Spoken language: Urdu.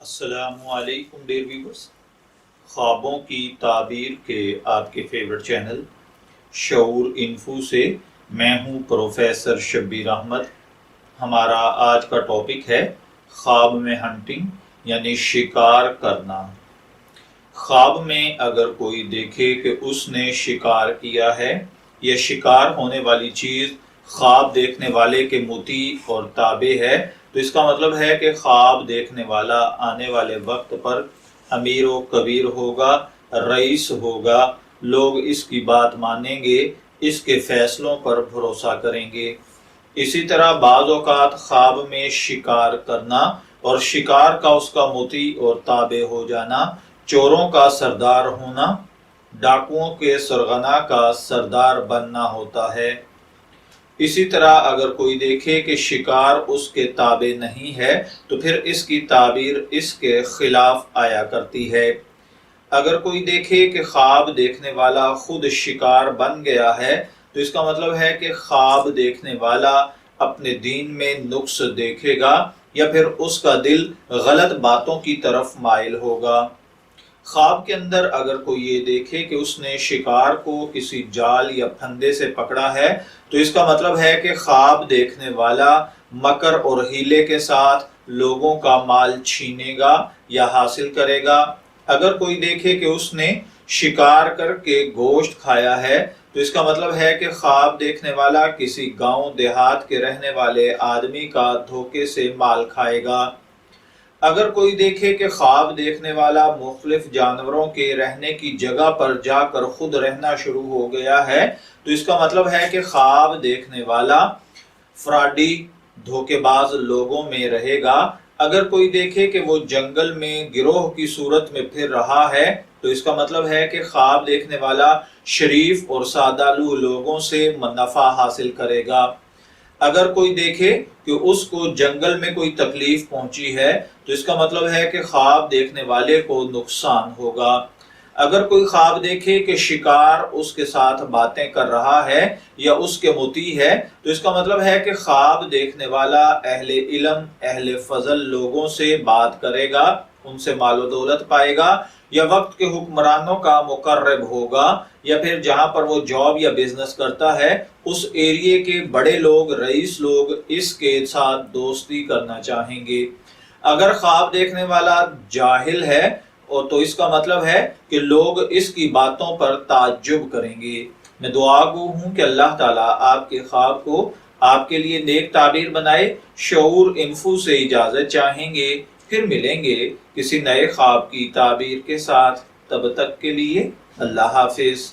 السلام علیکم ڈیئر ویورز، خوابوں کی تعبیر کے آپ کے فیورٹ چینل شعور انفو سے میں ہوں پروفیسر شبیر احمد۔ ہمارا آج کا ٹاپک ہے خواب میں ہنٹنگ یعنی شکار کرنا۔ خواب میں اگر کوئی دیکھے کہ اس نے شکار کیا ہے یا شکار ہونے والی چیز خواب دیکھنے والے کے مطیع اور تابع ہے تو اس کا مطلب ہے کہ خواب دیکھنے والا آنے والے وقت پر امیر و کبیر ہوگا، رئیس ہوگا، لوگ اس کی بات مانیں گے، اس کے فیصلوں پر بھروسہ کریں گے۔ اسی طرح بعض اوقات خواب میں شکار کرنا اور شکار کا اس کا مطیع اور تابع ہو جانا، چوروں کا سردار ہونا، ڈاکوؤں کے سرغنہ کا سردار بننا ہوتا ہے۔ اسی طرح اگر کوئی دیکھے کہ شکار اس کے تابع نہیں ہے تو پھر اس کی تعبیر اس کے خلاف آیا کرتی ہے۔ اگر کوئی دیکھے کہ خواب دیکھنے والا خود شکار بن گیا ہے تو اس کا مطلب ہے کہ خواب دیکھنے والا اپنے دین میں نقص دیکھے گا یا پھر اس کا دل غلط باتوں کی طرف مائل ہوگا۔ خواب کے اندر اگر کوئی یہ دیکھے کہ اس نے شکار کو کسی جال یا پھندے سے پکڑا ہے تو اس کا مطلب ہے کہ خواب دیکھنے والا مکر اور ہیلے کے ساتھ لوگوں کا مال چھینے گا یا حاصل کرے گا۔ اگر کوئی دیکھے کہ اس نے شکار کر کے گوشت کھایا ہے تو اس کا مطلب ہے کہ خواب دیکھنے والا کسی گاؤں دیہات کے رہنے والے آدمی کا دھوکے سے مال کھائے گا۔ اگر کوئی دیکھے کہ خواب دیکھنے والا مختلف جانوروں کے رہنے کی جگہ پر جا کر خود رہنا شروع ہو گیا ہے تو اس کا مطلب ہے کہ خواب دیکھنے والا فراڈی دھوکے باز لوگوں میں رہے گا۔ اگر کوئی دیکھے کہ وہ جنگل میں گروہ کی صورت میں پھر رہا ہے تو اس کا مطلب ہے کہ خواب دیکھنے والا شریف اور سادالو لوگوں سے منافع حاصل کرے گا۔ اگر کوئی دیکھے کہ اس کو جنگل میں کوئی تکلیف پہنچی ہے تو اس کا مطلب ہے کہ خواب دیکھنے والے کو نقصان ہوگا۔ اگر کوئی خواب دیکھے کہ شکار اس کے ساتھ باتیں کر رہا ہے یا اس کے مطیع ہے تو اس کا مطلب ہے کہ خواب دیکھنے والا اہل علم، اہل فضل لوگوں سے بات کرے گا، ان سے مال و دولت پائے گا یا وقت کے حکمرانوں کا مقرب ہوگا یا پھر جہاں پر وہ جاب یا بزنس کرتا ہے اس ایریے کے بڑے لوگ، رئیس لوگ اس کے ساتھ دوستی کرنا چاہیں گے۔ اگر خواب دیکھنے والا جاہل ہے اور تو اس کا مطلب ہے کہ لوگ اس کی باتوں پر تعجب کریں گے۔ میں دعا گو ہوں کہ اللہ تعالیٰ آپ کے خواب کو آپ کے لیے نیک تعبیر بنائے۔ شعور انفو سے اجازت چاہیں گے، پھر ملیں گے کسی نئے خواب کی تعبیر کے ساتھ۔ تب تک کے لیے اللہ حافظ۔